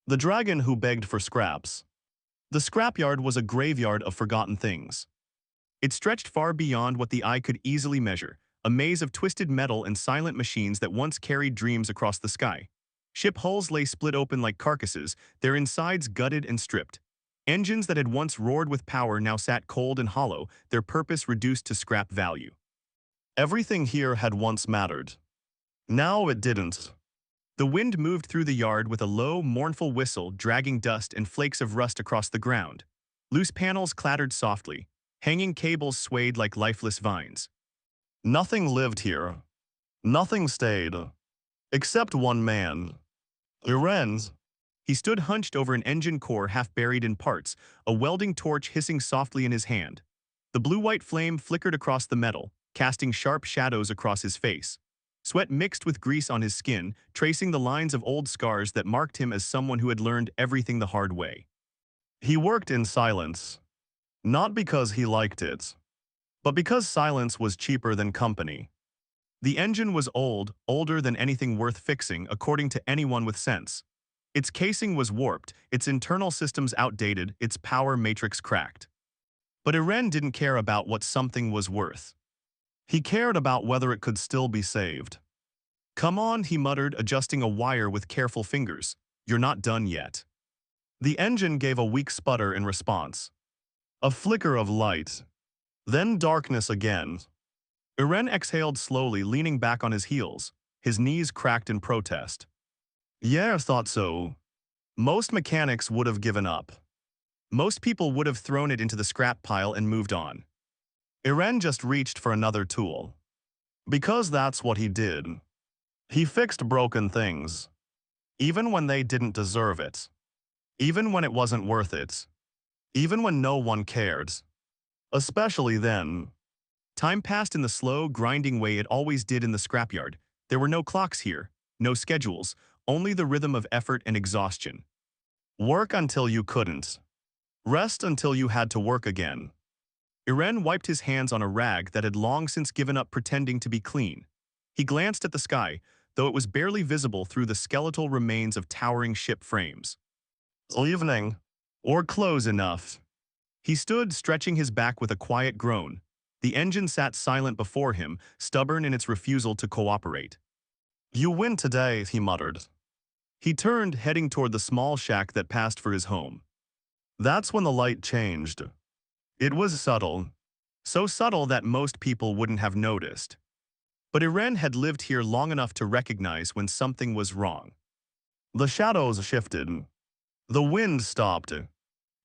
The Dragon Who Begged for Scraps. The scrapyard was a graveyard of forgotten things. It stretched far beyond what the eye could easily measure, a maze of twisted metal and silent machines that once carried dreams across the sky. Ship hulls lay split open like carcasses, their insides gutted and stripped. Engines that had once roared with power now sat cold and hollow, their purpose reduced to scrap value. Everything here had once mattered. Now it didn't. The wind moved through the yard with a low, mournful whistle, dragging dust and flakes of rust across the ground. Loose panels clattered softly. Hanging cables swayed like lifeless vines. Nothing lived here. Nothing stayed. Except one man. Iren's. He stood hunched over an engine core half buried in parts, a welding torch hissing softly in his hand. The blue-white flame flickered across the metal, casting sharp shadows across his face. Sweat mixed with grease on his skin, tracing the lines of old scars that marked him as someone who had learned everything the hard way. He worked in silence. Not because he liked it, but because silence was cheaper than company. The engine was old, older than anything worth fixing, according to anyone with sense. Its casing was warped, its internal systems outdated, its power matrix cracked. But Iren didn't care about what something was worth. He cared about whether it could still be saved. "Come on," he muttered, adjusting a wire with careful fingers. "You're not done yet." The engine gave a weak sputter in response. A flicker of light. Then darkness again. Iren exhaled slowly, leaning back on his heels. His knees cracked in protest. "Yeah, thought so." Most mechanics would have given up. Most people would have thrown it into the scrap pile and moved on. Iren just reached for another tool. Because that's what he did. He fixed broken things. Even when they didn't deserve it. Even when it wasn't worth it. Even when no one cared. Especially then. Time passed in the slow, grinding way it always did in the scrapyard. There were no clocks here, no schedules, only the rhythm of effort and exhaustion. Work until you couldn't. Rest until you had to work again. Iren wiped his hands on a rag that had long since given up pretending to be clean. He glanced at the sky, though it was barely visible through the skeletal remains of towering ship frames. "Evening. Or close enough." He stood, stretching his back with a quiet groan. The engine sat silent before him, stubborn in its refusal to cooperate. "You win today," he muttered. He turned, heading toward the small shack that passed for his home. That's when the light changed. It was subtle. So subtle that most people wouldn't have noticed. But Iren had lived here long enough to recognize when something was wrong. The shadows shifted. The wind stopped.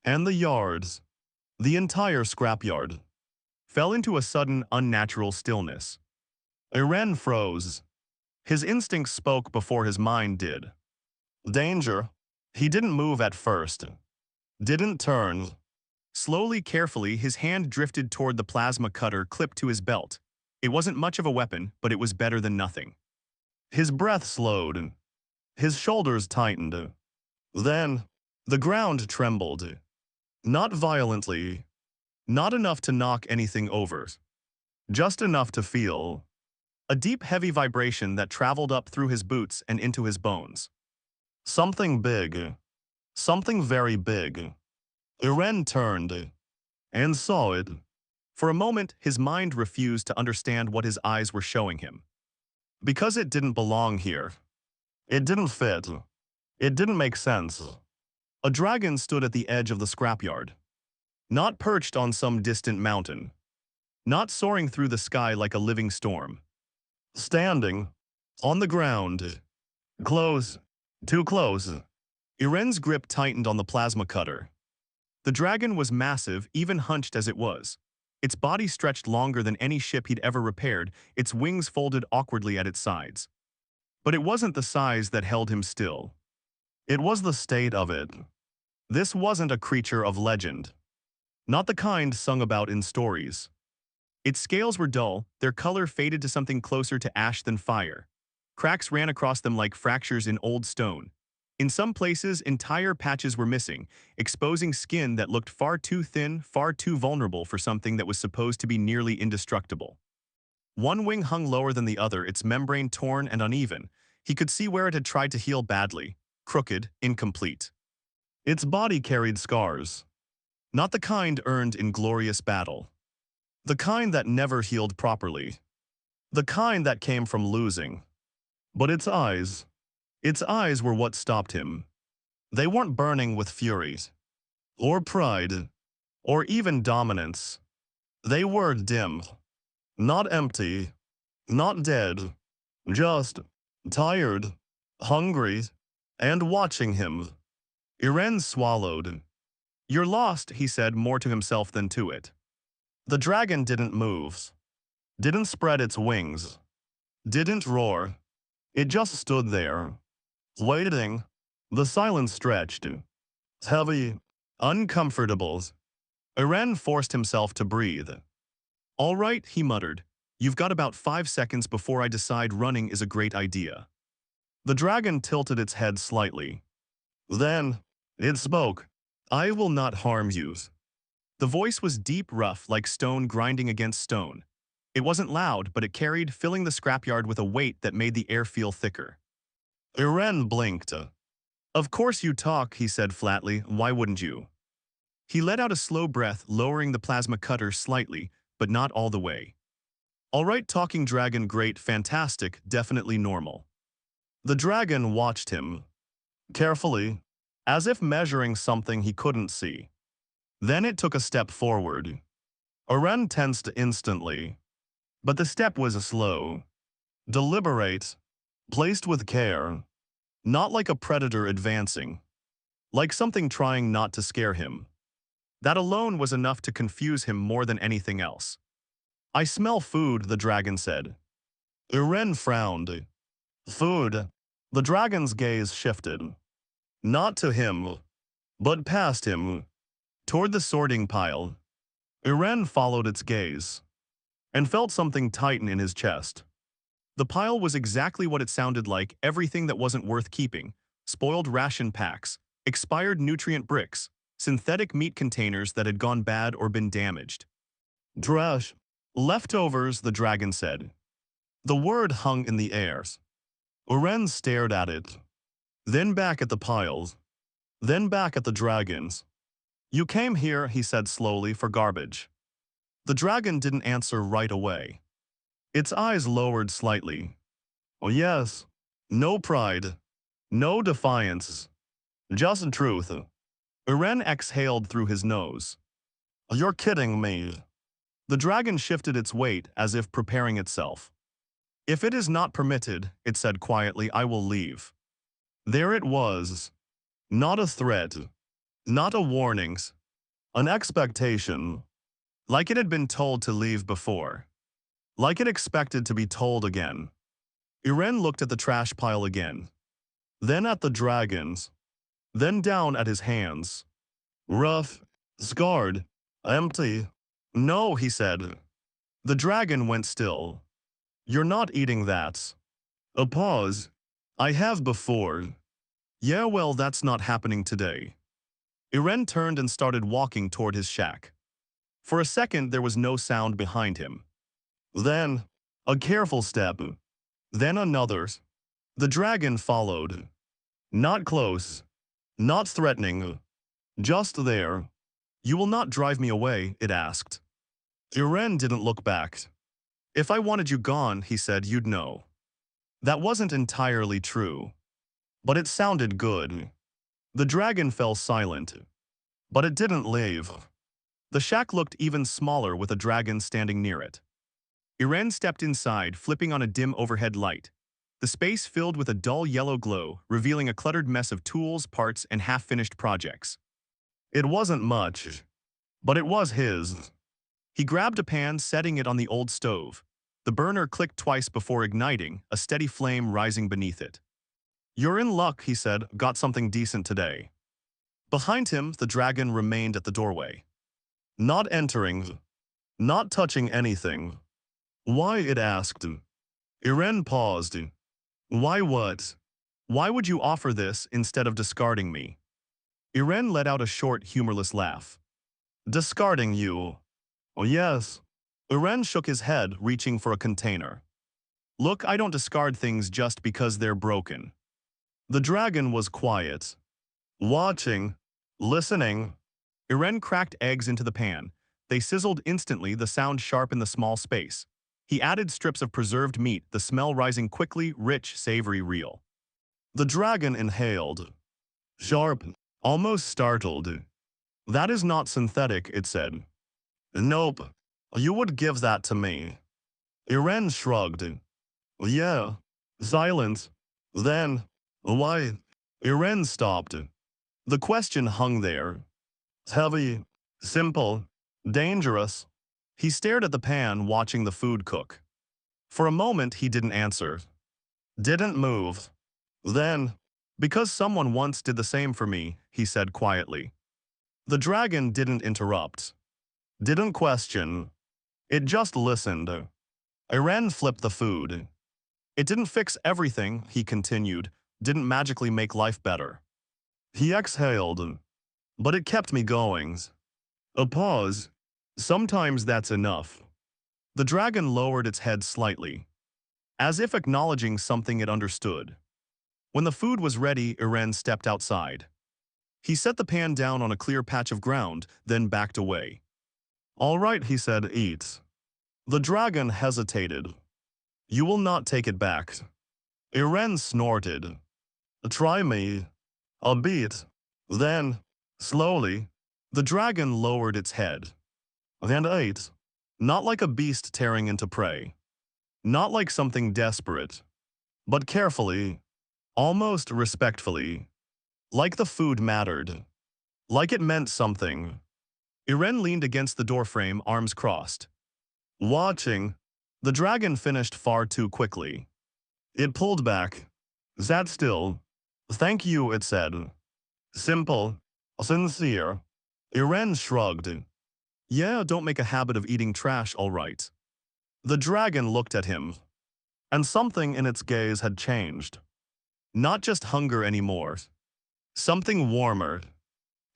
And the yards, the entire scrapyard, fell into a sudden, unnatural stillness. Iren froze. His instincts spoke before his mind did. Danger. He didn't move at first. Didn't turn. Slowly, carefully, his hand drifted toward the plasma cutter clipped to his belt. It wasn't much of a weapon, but it was better than nothing. His breath slowed. His shoulders tightened. Then, the ground trembled. Not violently. Not enough to knock anything over. Just enough to feel. A deep, heavy vibration that traveled up through his boots and into his bones. Something big. Something very big. Iren turned. And saw it. For a moment, his mind refused to understand what his eyes were showing him. Because it didn't belong here. It didn't fit. It didn't make sense. A dragon stood at the edge of the scrapyard. Not perched on some distant mountain. Not soaring through the sky like a living storm. Standing. On the ground. Close. Too close. Iren's grip tightened on the plasma cutter. The dragon was massive, even hunched as it was. Its body stretched longer than any ship he'd ever repaired, its wings folded awkwardly at its sides. But it wasn't the size that held him still. It was the state of it. This wasn't a creature of legend. Not the kind sung about in stories. Its scales were dull, their color faded to something closer to ash than fire. Cracks ran across them like fractures in old stone. In some places, entire patches were missing, exposing skin that looked far too thin, far too vulnerable for something that was supposed to be nearly indestructible. One wing hung lower than the other, its membrane torn and uneven. He could see where it had tried to heal badly, crooked, incomplete. Its body carried scars. Not the kind earned in glorious battle. The kind that never healed properly. The kind that came from losing. But its eyes were what stopped him. They weren't burning with fury, or pride, or even dominance. They were dim, not empty, not dead, just tired, hungry, and watching him. Irene swallowed. "You're lost," he said more to himself than to it. The dragon didn't move, didn't spread its wings, didn't roar. It just stood there, waiting. The silence stretched, heavy, uncomfortable. Irene forced himself to breathe. "All right," he muttered. "You've got about 5 seconds before I decide running is a great idea." The dragon tilted its head slightly. Then, it spoke. "I will not harm you." The voice was deep, rough, like stone grinding against stone. It wasn't loud, but it carried, filling the scrapyard with a weight that made the air feel thicker. Irene blinked. "Of course you talk," he said flatly. "Why wouldn't you?" He let out a slow breath, lowering the plasma cutter slightly, but not all the way. "All right, talking dragon, great, fantastic, definitely normal." The dragon watched him, carefully, as if measuring something he couldn't see. Then it took a step forward. Irene tensed instantly. But the step was slow, deliberate, placed with care, not like a predator advancing, like something trying not to scare him. That alone was enough to confuse him more than anything else. "I smell food," the dragon said. Irene frowned. "Food?" The dragon's gaze shifted. Not to him, but past him, toward the sorting pile. Irene followed its gaze, and felt something tighten in his chest. The pile was exactly what it sounded like, everything that wasn't worth keeping: spoiled ration packs, expired nutrient bricks, synthetic meat containers that had gone bad or been damaged. "Trash. Leftovers," the dragon said. The word hung in the air. Irene stared at it, then back at the piles, then back at the dragons. "You came here," he said slowly, "for garbage." The dragon didn't answer right away. Its eyes lowered slightly. "Oh yes. No pride. No defiance. Just truth." Irene exhaled through his nose. "You're kidding me." The dragon shifted its weight as if preparing itself. "If it is not permitted," it said quietly, "I will leave." There it was. Not a threat. Not a warning. An expectation. Like it had been told to leave before. Like it expected to be told again. Irene looked at the trash pile again. Then at the dragons. Then down at his hands. Rough. Scarred. Empty. "No," he said. The dragon went still. "You're not eating that." A pause. "I have before." "Yeah, well, that's not happening today." Irene turned and started walking toward his shack. For a second, there was no sound behind him. Then, a careful step. Then another. The dragon followed. Not close. Not threatening. Just there. "You will not drive me away?" it asked. Irene didn't look back. "If I wanted you gone," he said, "you'd know." That wasn't entirely true. But it sounded good. The dragon fell silent. But it didn't leave. The shack looked even smaller with a dragon standing near it. Irene stepped inside, flipping on a dim overhead light. The space filled with a dull yellow glow, revealing a cluttered mess of tools, parts, and half-finished projects. It wasn't much, but it was his. He grabbed a pan, setting it on the old stove. The burner clicked twice before igniting, a steady flame rising beneath it. "You're in luck," he said. "Got something decent today." Behind him, the dragon remained at the doorway. Not entering. Not touching anything. "Why?" it asked. Irene paused. "Why what? Why would you offer this instead of discarding me?" Irene let out a short, humorless laugh. "Discarding you?" "Oh yes." Irene shook his head, reaching for a container. "Look, I don't discard things just because they're broken." The dragon was quiet, watching, listening. Iren cracked eggs into the pan. They sizzled instantly, the sound sharp in the small space. He added strips of preserved meat, the smell rising quickly, rich, savory, real. The dragon inhaled. Sharp, almost startled. That is not synthetic, it said. Nope. You would give that to me. Iren shrugged. Yeah. Silence. Then, why? Iren stopped. The question hung there. Heavy, simple, dangerous. He stared at the pan, watching the food cook. For a moment, he didn't answer. Didn't move. Then, because someone once did the same for me, he said quietly. The dragon didn't interrupt. Didn't question. It just listened. Iren flipped the food. It didn't fix everything, he continued, didn't magically make life better. He exhaled. But it kept me going. A pause. Sometimes that's enough. The dragon lowered its head slightly, as if acknowledging something it understood. When the food was ready, Iren stepped outside. He set the pan down on a clear patch of ground, then backed away. All right, he said, eat. The dragon hesitated. You will not take it back. Iren snorted. Try me. A bit. Then, slowly, the dragon lowered its head. And ate. Not like a beast tearing into prey. Not like something desperate. But carefully, almost respectfully. Like the food mattered. Like it meant something. Iren leaned against the doorframe, arms crossed. Watching, the dragon finished far too quickly. It pulled back. Sat still. Thank you, it said. Simple. Sincere. Iren shrugged. Yeah, don't make a habit of eating trash, all right. The dragon looked at him. And something in its gaze had changed. Not just hunger anymore. Something warmer.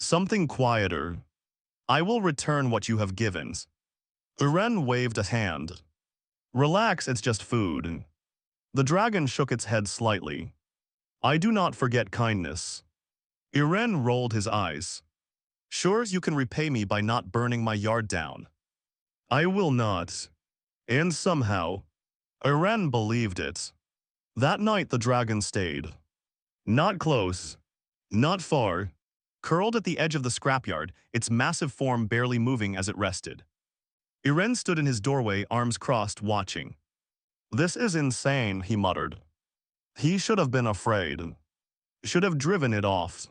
Something quieter. I will return what you have given. Iren waved a hand. Relax, it's just food. The dragon shook its head slightly. I do not forget kindness. Iren rolled his eyes. Sure, you can repay me by not burning my yard down. I will not. And somehow, Iren believed it. That night the dragon stayed. Not close. Not far. Curled at the edge of the scrapyard, its massive form barely moving as it rested. Iren stood in his doorway, arms crossed, watching. This is insane, he muttered. He should have been afraid. Should have driven it off.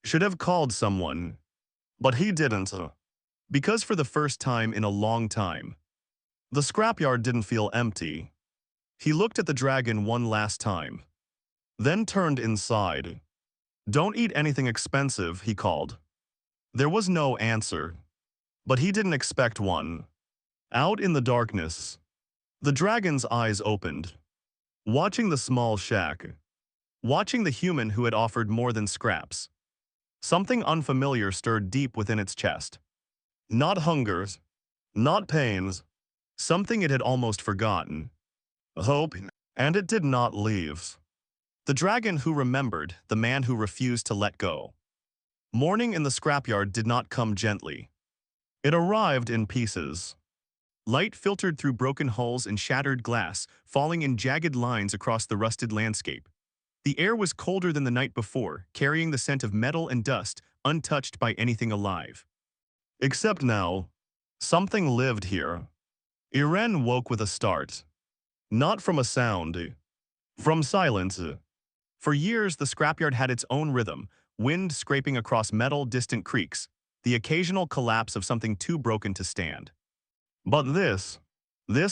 Should have called someone. But he didn't. Because for the first time in a long time, the scrapyard didn't feel empty. He looked at the dragon one last time. Then turned inside. Don't eat anything expensive, he called. There was no answer. But he didn't expect one. Out in the darkness, the dragon's eyes opened. Watching the small shack. Watching the human who had offered more than scraps. Something unfamiliar stirred deep within its chest. Not hunger. Not pains. Something it had almost forgotten. Hope. And it did not leave. The dragon who remembered, the man who refused to let go. Morning in the scrapyard did not come gently. It arrived in pieces. Light filtered through broken holes and shattered glass, falling in jagged lines across the rusted landscape. The air was colder than the night before, carrying the scent of metal and dust, untouched by anything alive. Except now, something lived here. Iren woke with a start. Not from a sound. From silence. For years, the scrapyard had its own rhythm, wind scraping across metal, distant creaks, the occasional collapse of something too broken to stand. But this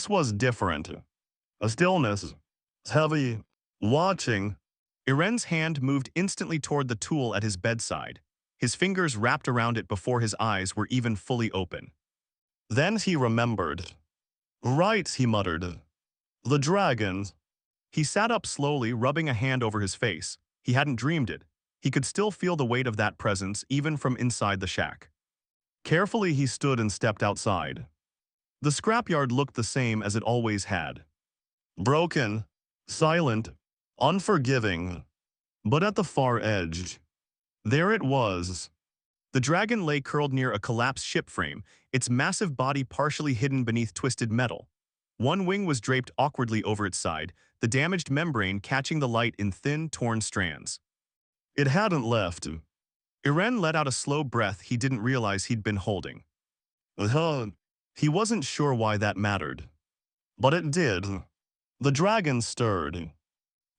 was different. A stillness, heavy, watching. Iren's hand moved instantly toward the tool at his bedside, his fingers wrapped around it before his eyes were even fully open. Then he remembered. Right, he muttered. The dragon. He sat up slowly, rubbing a hand over his face. He hadn't dreamed it. He could still feel the weight of that presence, even from inside the shack. Carefully, he stood and stepped outside. The scrapyard looked the same as it always had. Broken, silent, unforgiving. But at the far edge, there it was. The dragon lay curled near a collapsed ship frame, its massive body partially hidden beneath twisted metal. One wing was draped awkwardly over its side, the damaged membrane catching the light in thin, torn strands. It hadn't left. Irene let out a slow breath he didn't realize he'd been holding. He wasn't sure why that mattered. But it did. The dragon stirred.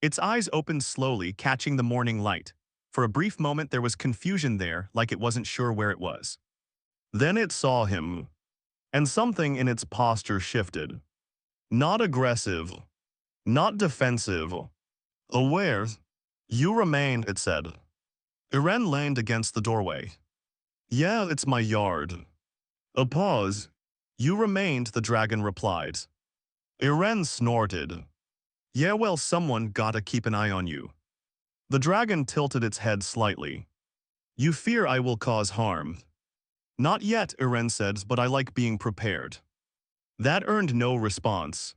Its eyes opened slowly, catching the morning light. For a brief moment there was confusion there, like it wasn't sure where it was. Then it saw him, and something in its posture shifted. Not aggressive, not defensive. Aware. You remained, it said. Irene leaned against the doorway. Yeah, it's my yard. A pause. You remained, the dragon replied. Irene snorted. Yeah, well, someone gotta keep an eye on you. The dragon tilted its head slightly. You fear I will cause harm. Not yet, Irene said, but I like being prepared. That earned no response.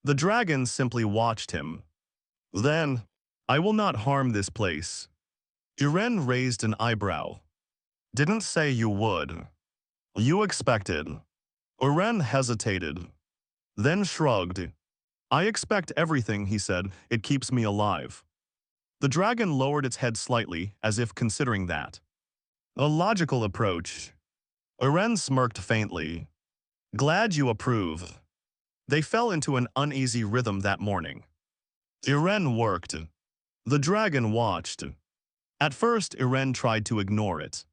The dragon simply watched him. Then, I will not harm this place. Irene raised an eyebrow. Didn't say you would. You expected. Irene hesitated. Then shrugged. I expect everything, he said. It keeps me alive. The dragon lowered its head slightly, as if considering that. A logical approach. Irene smirked faintly. Glad you approve. They fell into an uneasy rhythm that morning. Irene worked. The dragon watched. At first, Irene tried to ignore it.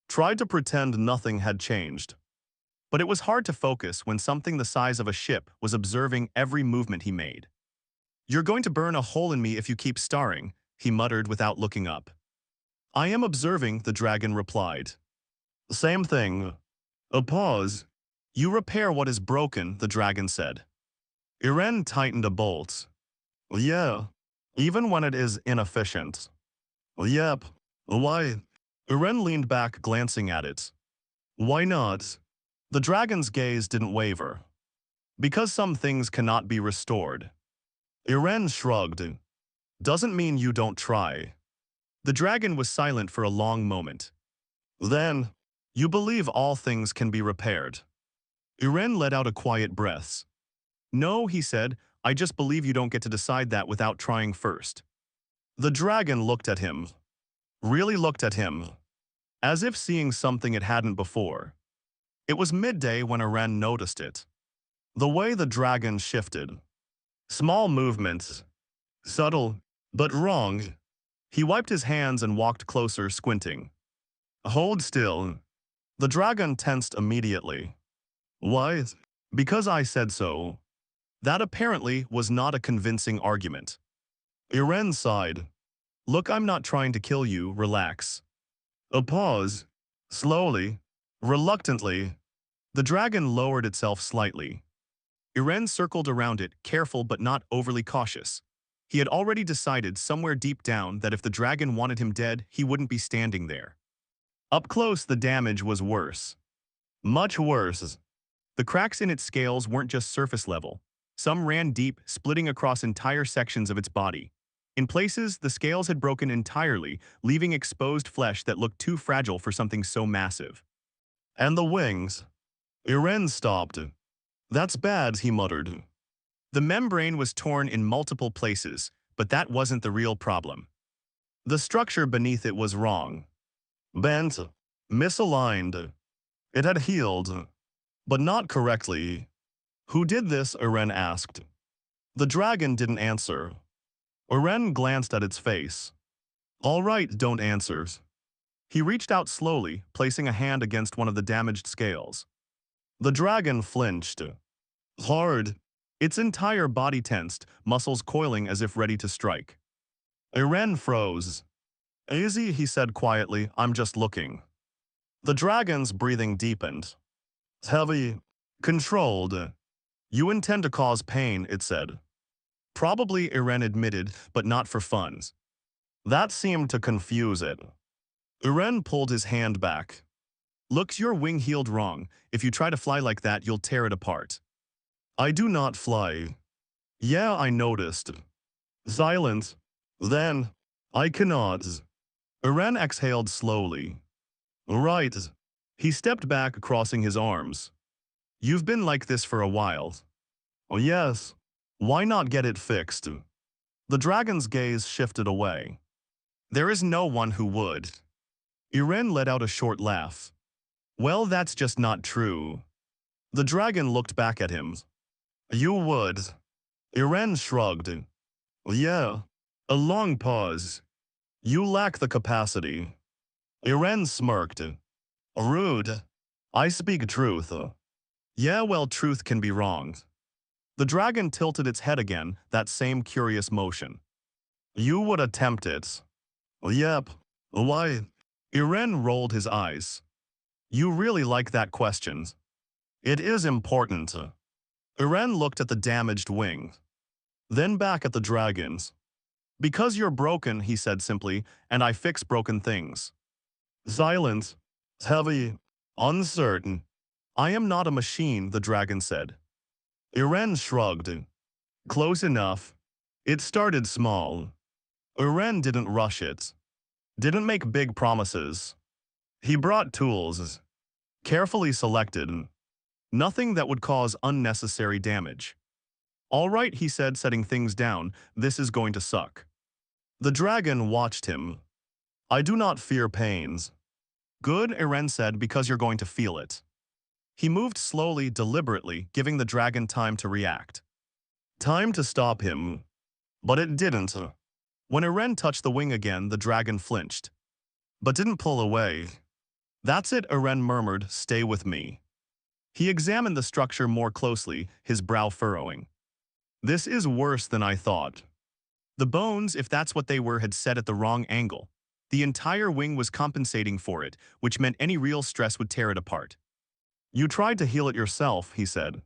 Tried to pretend nothing had changed. But it was hard to focus when something the size of a ship was observing every movement he made. You're going to burn a hole in me if you keep starring, he muttered without looking up. I am observing, the dragon replied. Same thing. A pause. You repair what is broken, the dragon said. Irene tightened a bolt. Yeah, even when it is inefficient. Yep. Why? Irene leaned back, glancing at it. Why not? The dragon's gaze didn't waver. Because some things cannot be restored. Irene shrugged. Doesn't mean you don't try. The dragon was silent for a long moment. Then, you believe all things can be repaired. Irene let out a quiet breath. No, he said, I just believe you don't get to decide that without trying first. The dragon looked at him. Really looked at him. As if seeing something it hadn't before. It was midday when Irene noticed it. The way the dragon shifted. Small movements. Subtle, but wrong. He wiped his hands and walked closer, squinting. Hold still. The dragon tensed immediately. Why? Because I said so. That apparently was not a convincing argument. Irene sighed. Look, I'm not trying to kill you, relax. A pause. Slowly, reluctantly, the dragon lowered itself slightly. Irene circled around it, careful but not overly cautious. He had already decided somewhere deep down that if the dragon wanted him dead, he wouldn't be standing there. Up close, the damage was worse. Much worse. The cracks in its scales weren't just surface level. Some ran deep, splitting across entire sections of its body. In places, the scales had broken entirely, leaving exposed flesh that looked too fragile for something so massive. And the wings. Irene stopped. That's bad, he muttered. The membrane was torn in multiple places, but that wasn't the real problem. The structure beneath it was wrong. Bent. Misaligned. It had healed. But not correctly. Who did this? Irene asked. The dragon didn't answer. Irene glanced at its face. All right, don't answer. He reached out slowly, placing a hand against one of the damaged scales. The dragon flinched. Hard. Its entire body tensed, muscles coiling as if ready to strike. Irene froze. Easy, he said quietly, I'm just looking. The dragon's breathing deepened. Heavy. Controlled. You intend to cause pain, it said. Probably, Irene admitted, but not for fun. That seemed to confuse it. Irene pulled his hand back. Look, your wing healed wrong. If you try to fly like that, you'll tear it apart. I do not fly. Yeah, I noticed. Silence. Then, I cannot. Iren exhaled slowly. Right. He stepped back, crossing his arms. You've been like this for a while. Oh yes. Why not get it fixed? The dragon's gaze shifted away. There is no one who would. Iren let out a short laugh. Well, that's just not true. The dragon looked back at him. You would. Iren shrugged. Yeah. A long pause. You lack the capacity. Iren smirked. Rude. I speak truth. Yeah, well, truth can be wrong. The dragon tilted its head again, that same curious motion. You would attempt it. Yep. Why? Iren rolled his eyes. You really like that question. It is important. Iren looked at the damaged wing, then back at the dragons. Because you're broken, he said simply, and I fix broken things. Silence. Heavy. Uncertain. I am not a machine, the dragon said. Iren shrugged. Close enough. It started small. Iren didn't rush it. Didn't make big promises. He brought tools. Carefully selected. Nothing that would cause unnecessary damage. All right, he said, setting things down, this is going to suck. The dragon watched him. I do not fear pains. Good, Iren said, because you're going to feel it. He moved slowly, deliberately, giving the dragon time to react. Time to stop him. But it didn't. When Iren touched the wing again, the dragon flinched. But didn't pull away. That's it, Iren murmured, stay with me. He examined the structure more closely, his brow furrowing. This is worse than I thought. The bones, if that's what they were, had set at the wrong angle. The entire wing was compensating for it, which meant any real stress would tear it apart. You tried to heal it yourself, he said.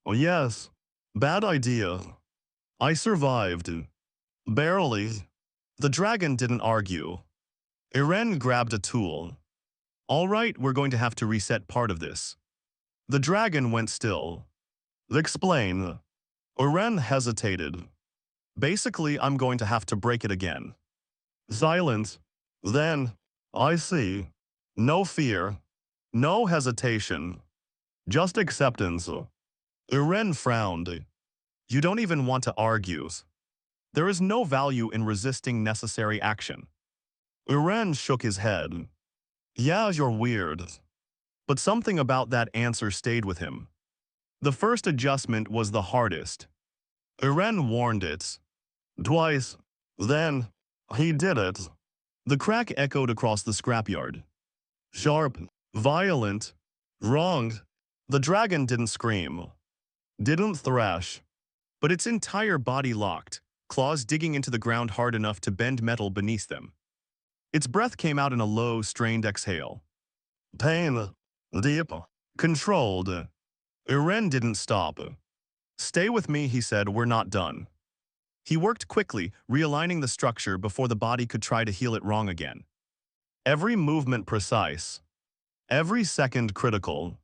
Oh yes. Bad idea. I survived. Barely. The dragon didn't argue. Iren grabbed a tool. All right, we're going to have to reset part of this. The dragon went still. Explain. Iren hesitated. Basically, I'm going to have to break it again. Silence. Then, I see. No fear. No hesitation. Just acceptance. Iren frowned. You don't even want to argue. There is no value in resisting necessary action. Iren shook his head. Yeah, you're weird. But something about that answer stayed with him. The first adjustment was the hardest. Iren warned it. Twice. Then, he did it. The crack echoed across the scrapyard. Sharp. Violent. Wrong. The dragon didn't scream. Didn't thrash. But its entire body locked, claws digging into the ground hard enough to bend metal beneath them. Its breath came out in a low, strained exhale. Pain. Deep. Controlled. Iren didn't stop. Stay with me, he said, we're not done. He worked quickly, realigning the structure before the body could try to heal it wrong again. Every movement precise. Every second critical.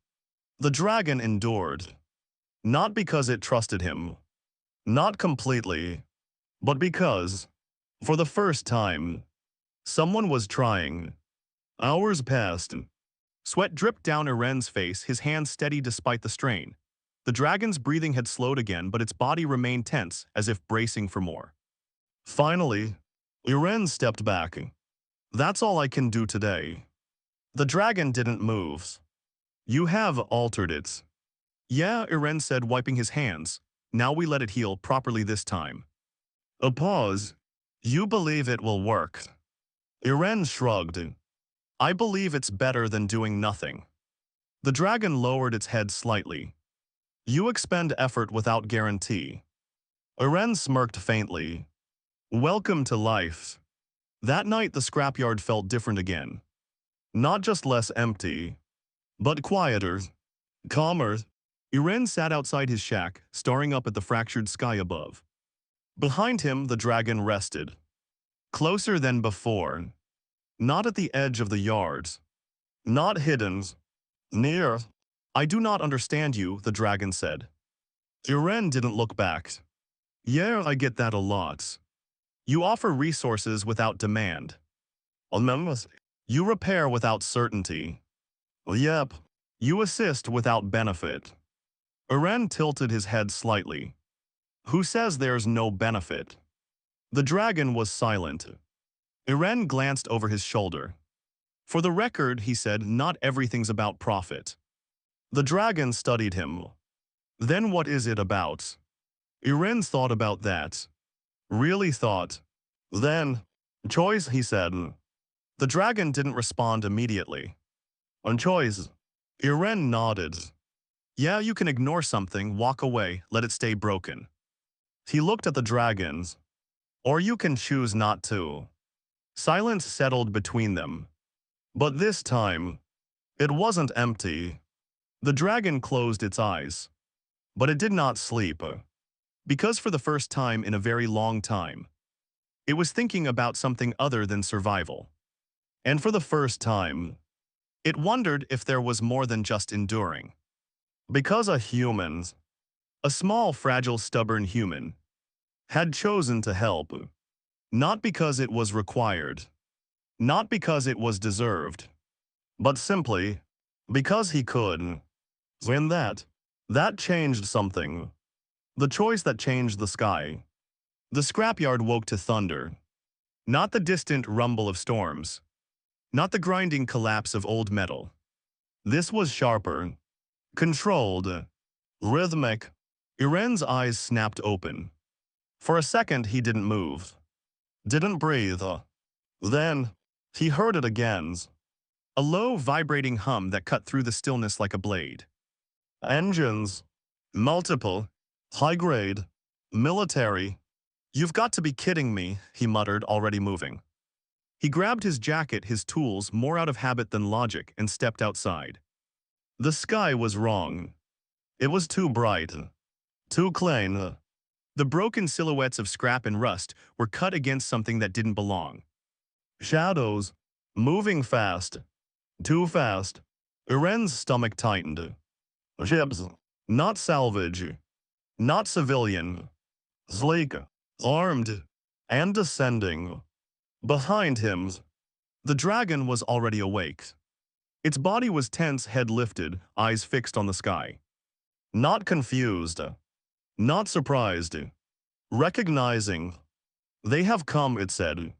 The dragon endured. Not because it trusted him. Not completely. But because, for the first time, someone was trying. Hours passed. Sweat dripped down Iren's face, his hands steady despite the strain. The dragon's breathing had slowed again, but its body remained tense, as if bracing for more. Finally, Iren stepped back. That's all I can do today. The dragon didn't move. You have altered it. Yeah, Iren said, wiping his hands. Now we let it heal properly this time. A pause. You believe it will work. Iren shrugged. I believe it's better than doing nothing. The dragon lowered its head slightly. You expend effort without guarantee. Iren smirked faintly. Welcome to life. That night the scrapyard felt different again. Not just less empty, but quieter, calmer. Iren sat outside his shack, staring up at the fractured sky above. Behind him, the dragon rested. Closer than before. Not at the edge of the yard. Not hidden. Near. I do not understand you, the dragon said. Iren didn't look back. Yeah, I get that a lot. You offer resources without demand. Anonymous. You repair without certainty. Yep. You assist without benefit. Eren tilted his head slightly. Who says there's no benefit? The dragon was silent. Eren glanced over his shoulder. For the record, he said, not everything's about profit. The dragon studied him. Then what is it about? Eren thought about that. Really thought. Then, choice, he said. The dragon didn't respond immediately. On choice. Eren nodded. Yeah, you can ignore something, walk away, let it stay broken. He looked at the dragons. Or you can choose not to. Silence settled between them. But this time, it wasn't empty. The dragon closed its eyes. But it did not sleep. Because for the first time in a very long time, it was thinking about something other than survival. And for the first time, it wondered if there was more than just enduring. Because a human, a small, fragile, stubborn human, had chosen to help. Not because it was required. Not because it was deserved. But simply because he could. When that changed something. The choice that changed the sky. The scrapyard woke to thunder. Not the distant rumble of storms. Not the grinding collapse of old metal. This was sharper. Controlled. Rhythmic. Eren's eyes snapped open. For a second, he didn't move. Didn't breathe. Then, he heard it again. A low, vibrating hum that cut through the stillness like a blade. Engines. Multiple. High-grade. Military. You've got to be kidding me, he muttered, already moving. He grabbed his jacket, his tools, more out of habit than logic, and stepped outside. The sky was wrong. It was too bright. Too clean. The broken silhouettes of scrap and rust were cut against something that didn't belong. Shadows. Moving fast. Too fast. Eren's stomach tightened. Ships. Not salvage. Not civilian. Sleek. Armed. And descending. Behind him, the dragon was already awake. Its body was tense, head lifted, eyes fixed on the sky. Not confused. Not surprised. Recognizing. They have come, it said.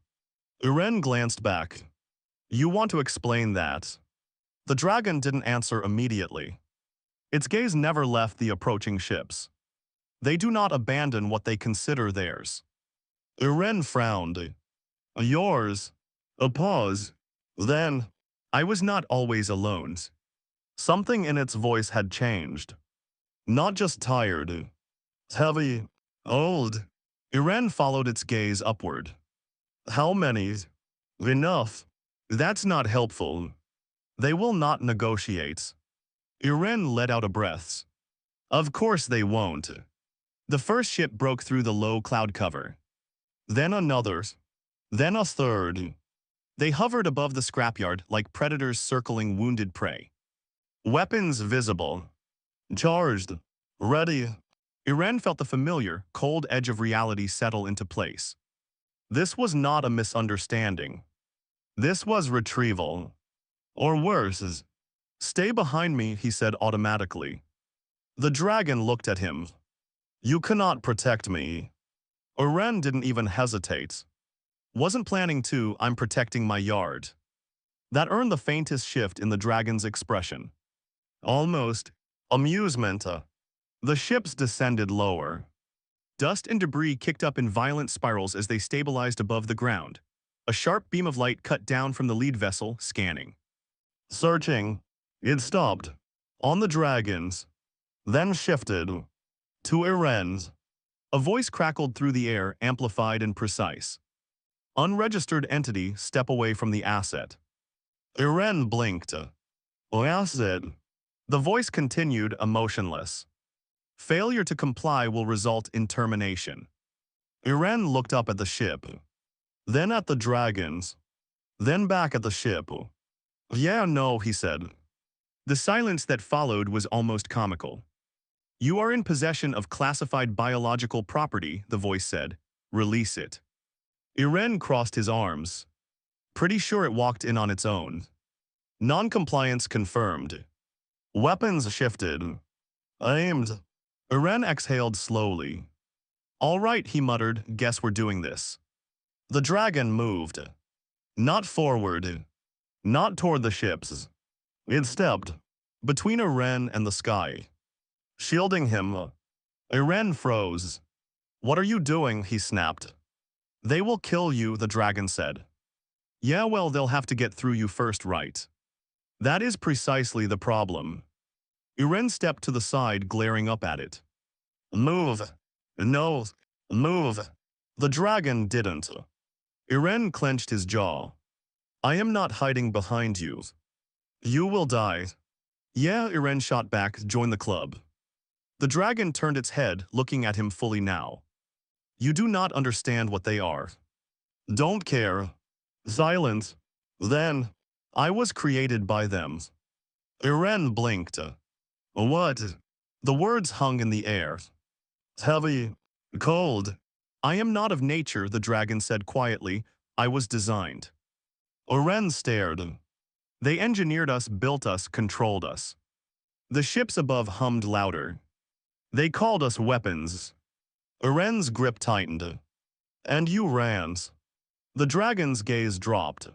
Eren glanced back. You want to explain that? The dragon didn't answer immediately. Its gaze never left the approaching ships. They do not abandon what they consider theirs. Eren frowned. Yours. A pause. Then, I was not always alone. Something in its voice had changed. Not just tired. Heavy. Old. Eren followed its gaze upward. How many? Enough. That's not helpful. They will not negotiate. Eren let out a breath. Of course they won't. The first ship broke through the low cloud cover. Then another. Then a third. They hovered above the scrapyard like predators circling wounded prey. Weapons visible. Charged. Ready. Eren felt the familiar, cold edge of reality settle into place. This was not a misunderstanding. This was retrieval. Or worse. Stay behind me, he said automatically. The dragon looked at him. You cannot protect me. Eren didn't even hesitate. Wasn't planning to, I'm protecting my yard. That earned the faintest shift in the dragon's expression. Almost. Amusement. The ships descended lower. Dust and debris kicked up in violent spirals as they stabilized above the ground. A sharp beam of light cut down from the lead vessel, scanning. Searching. It stopped. On the dragons. Then shifted. To Eren's. A voice crackled through the air, amplified and precise. Unregistered entity, step away from the asset. Eren blinked. Asset. The voice continued, emotionless. Failure to comply will result in termination. Eren looked up at the ship. Then at the dragons. Then back at the ship. Yeah, no, he said. The silence that followed was almost comical. You are in possession of classified biological property, the voice said. Release it. Iren crossed his arms. Pretty sure it walked in on its own. Non-compliance confirmed. Weapons shifted. Aimed. Iren exhaled slowly. All right, he muttered, guess we're doing this. The dragon moved. Not forward. Not toward the ships. It stepped between Iren and the sky, shielding him. Iren froze. What are you doing? He snapped. They will kill you, the dragon said. Yeah, well, they'll have to get through you first, right? That is precisely the problem. Iren stepped to the side, glaring up at it. Move. No. Move. The dragon didn't. Iren clenched his jaw. I am not hiding behind you. You will die. Yeah, Iren shot back, join the club. The dragon turned its head, looking at him fully now. You do not understand what they are. Don't care. Silence. Then, I was created by them. Iren blinked. What? The words hung in the air. Heavy. Cold. I am not of nature, the dragon said quietly. I was designed. Iren stared. They engineered us, built us, controlled us. The ships above hummed louder. They called us weapons. Iren's grip tightened. And you ran. The dragon's gaze dropped.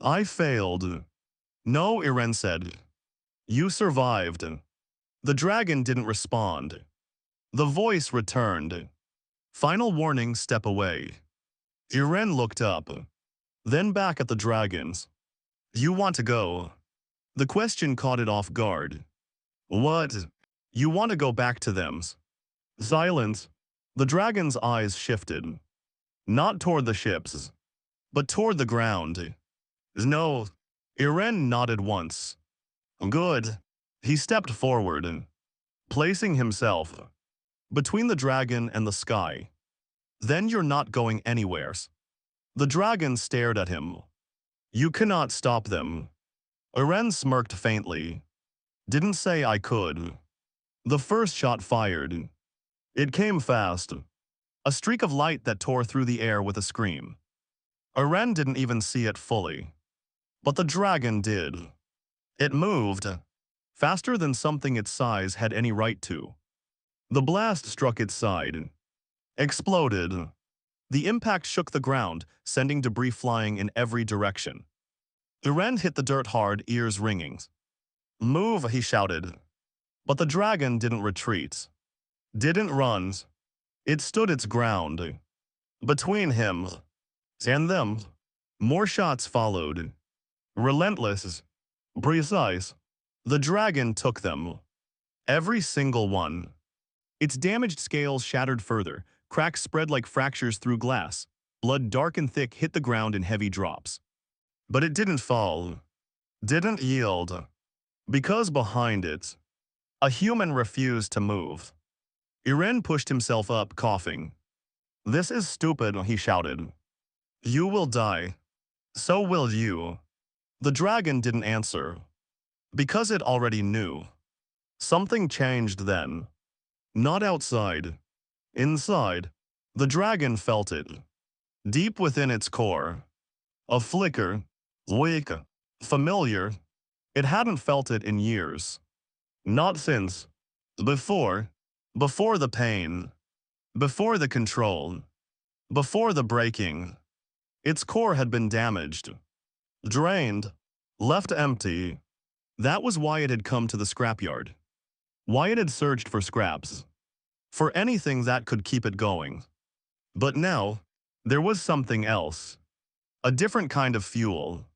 I failed. No, Iren said. You survived. The dragon didn't respond. The voice returned. Final warning, step away. Iren looked up, then back at the dragons. You want to go? The question caught it off guard. What? You want to go back to them? Silence. The dragon's eyes shifted. Not toward the ships, but toward the ground. No. Iren nodded once. Good. He stepped forward, placing himself between the dragon and the sky. Then you're not going anywhere. The dragon stared at him. You cannot stop them. Iren smirked faintly. Didn't say I could. The first shot fired. It came fast. A streak of light that tore through the air with a scream. Iren didn't even see it fully. But the dragon did. It moved. Faster than something its size had any right to. The blast struck its side. Exploded. The impact shook the ground, sending debris flying in every direction. Iren hit the dirt hard, ears ringing. Move, he shouted. But the dragon didn't retreat. Didn't run. It stood its ground. Between him and them, more shots followed. Relentless. Precise. The dragon took them. Every single one. Its damaged scales shattered further, cracks spread like fractures through glass, blood dark and thick hit the ground in heavy drops. But it didn't fall. Didn't yield. Because behind it, a human refused to move. Iren pushed himself up, coughing. This is stupid, he shouted. You will die. So will you. The dragon didn't answer. Because it already knew. Something changed then. Not outside. Inside. The dragon felt it. Deep within its core. A flicker. Weak. Familiar. It hadn't felt it in years. Not since. Before. Before the pain. Before the control. Before the breaking. Its core had been damaged. Drained. Left empty. That was why it had come to the scrapyard. Why it had searched for scraps. For anything that could keep it going. But now, there was something else. A different kind of fuel.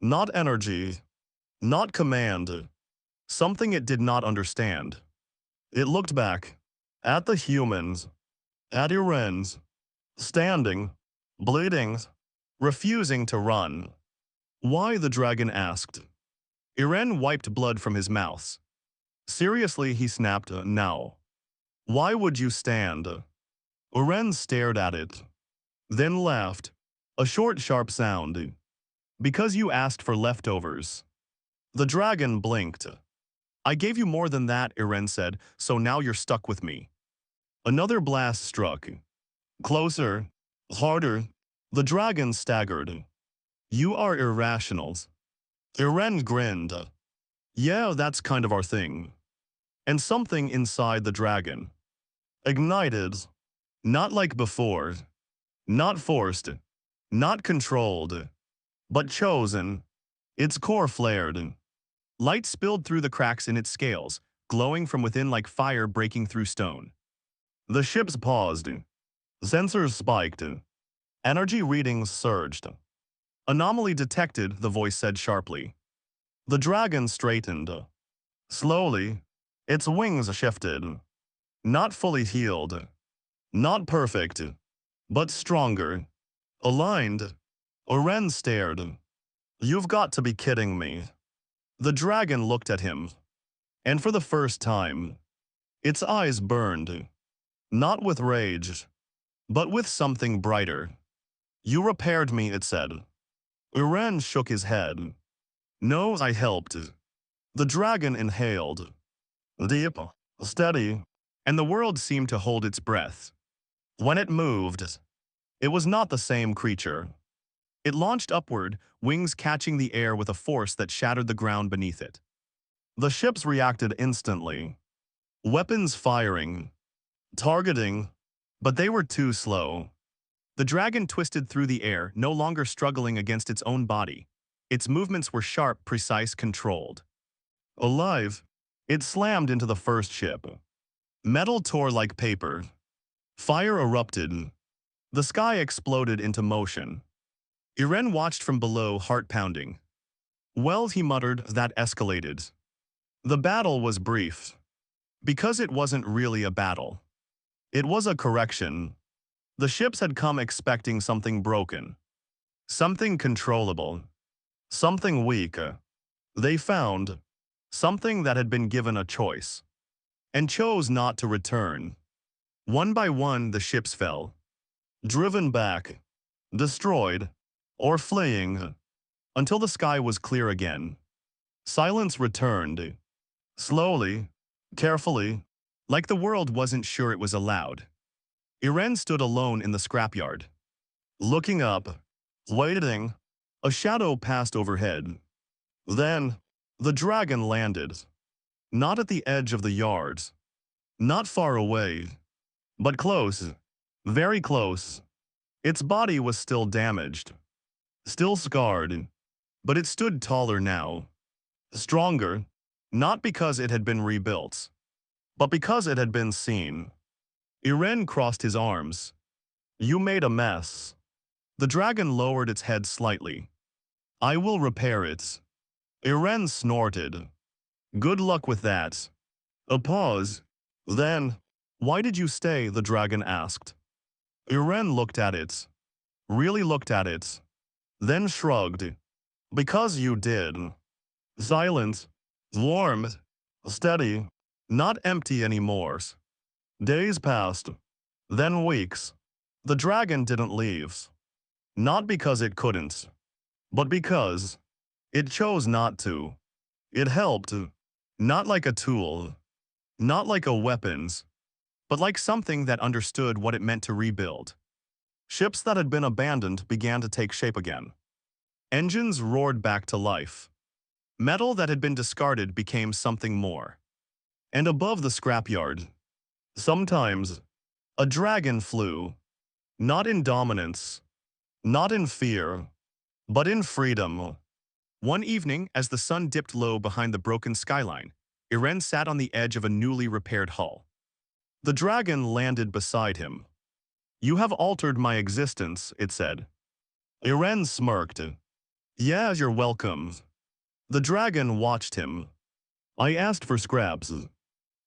Not energy. Not command. Something it did not understand. It looked back. At the humans. At Iren's. Standing. Bleeding. Refusing to run. Why, the dragon asked. Iren wiped blood from his mouth. Seriously, he snapped, now. Why would you stand? Iren stared at it. Then laughed. A short, sharp sound. Because you asked for leftovers. The dragon blinked. I gave you more than that, Iren said, so now you're stuck with me. Another blast struck. Closer. Harder. The dragon staggered. You are irrational. Iren grinned. Yeah, that's kind of our thing. And something inside the dragon ignited. Not like before. Not forced. Not controlled. But chosen. Its core flared. Light spilled through the cracks in its scales, glowing from within like fire breaking through stone. The ships paused. Sensors spiked. Energy readings surged. Anomaly detected, the voice said sharply. The dragon straightened. Slowly, its wings shifted. Not fully healed. Not perfect. But stronger. Aligned. Oren stared. You've got to be kidding me. The dragon looked at him. And for the first time, its eyes burned. Not with rage, but with something brighter. You repaired me, it said. Oren shook his head. No, I helped. The dragon inhaled. Deep, steady, and the world seemed to hold its breath. When it moved, it was not the same creature. It launched upward, wings catching the air with a force that shattered the ground beneath it. The ships reacted instantly. Weapons firing, targeting, but they were too slow. The dragon twisted through the air, no longer struggling against its own body. Its movements were sharp, precise, controlled. Alive, it slammed into the first ship. Metal tore like paper. Fire erupted. The sky exploded into motion. Iren watched from below, heart pounding. Well, he muttered, that escalated. The battle was brief. Because it wasn't really a battle. It was a correction. The ships had come expecting something broken. Something controllable. Something weak. They found something that had been given a choice. And chose not to return. One by one the ships fell. Driven back. Destroyed. Or fleeing. Until the sky was clear again. Silence returned. Slowly. Carefully. Like the world wasn't sure it was allowed. Iren stood alone in the scrapyard. Looking up. Waiting. A shadow passed overhead. Then, the dragon landed. Not at the edge of the yard. Not far away. But close. Very close. Its body was still damaged. Still scarred. But it stood taller now. Stronger. Not because it had been rebuilt. But because it had been seen. Iren crossed his arms. You made a mess. The dragon lowered its head slightly. I will repair it. Iren snorted. Good luck with that. A pause. Then, why did you stay? The dragon asked. Iren looked at it. Really looked at it. Then shrugged. Because you did. Silent. Warm. Steady. Not empty anymore. Days passed. Then weeks. The dragon didn't leave. Not because it couldn't. But because it chose not to. It helped. Not like a tool. Not like a weapons. But like something that understood what it meant to rebuild. Ships that had been abandoned began to take shape again. Engines roared back to life. Metal that had been discarded became something more. And above the scrapyard, sometimes, a dragon flew. Not in dominance. Not in fear. But in freedom. One evening, as the sun dipped low behind the broken skyline, Iren sat on the edge of a newly repaired hull. The dragon landed beside him. You have altered my existence, it said. Iren smirked. Yeah, you're welcome. The dragon watched him. I asked for scraps.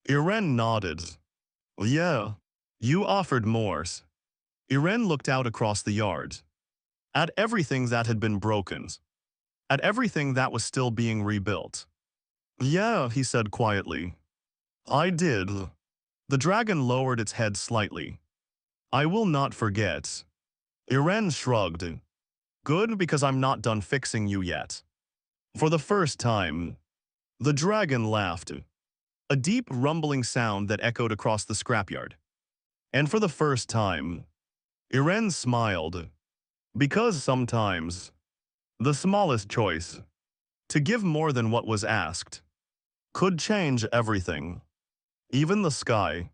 Iren nodded. Yeah, you offered more. Iren looked out across the yard. At everything that had been broken. At everything that was still being rebuilt. Yeah, he said quietly. I did. The dragon lowered its head slightly. I will not forget. Iren shrugged. Good, because I'm not done fixing you yet. For the first time, the dragon laughed. A deep, rumbling sound that echoed across the scrapyard. And for the first time, Iren smiled. Because sometimes, the smallest choice, to give more than what was asked, could change everything, even the sky.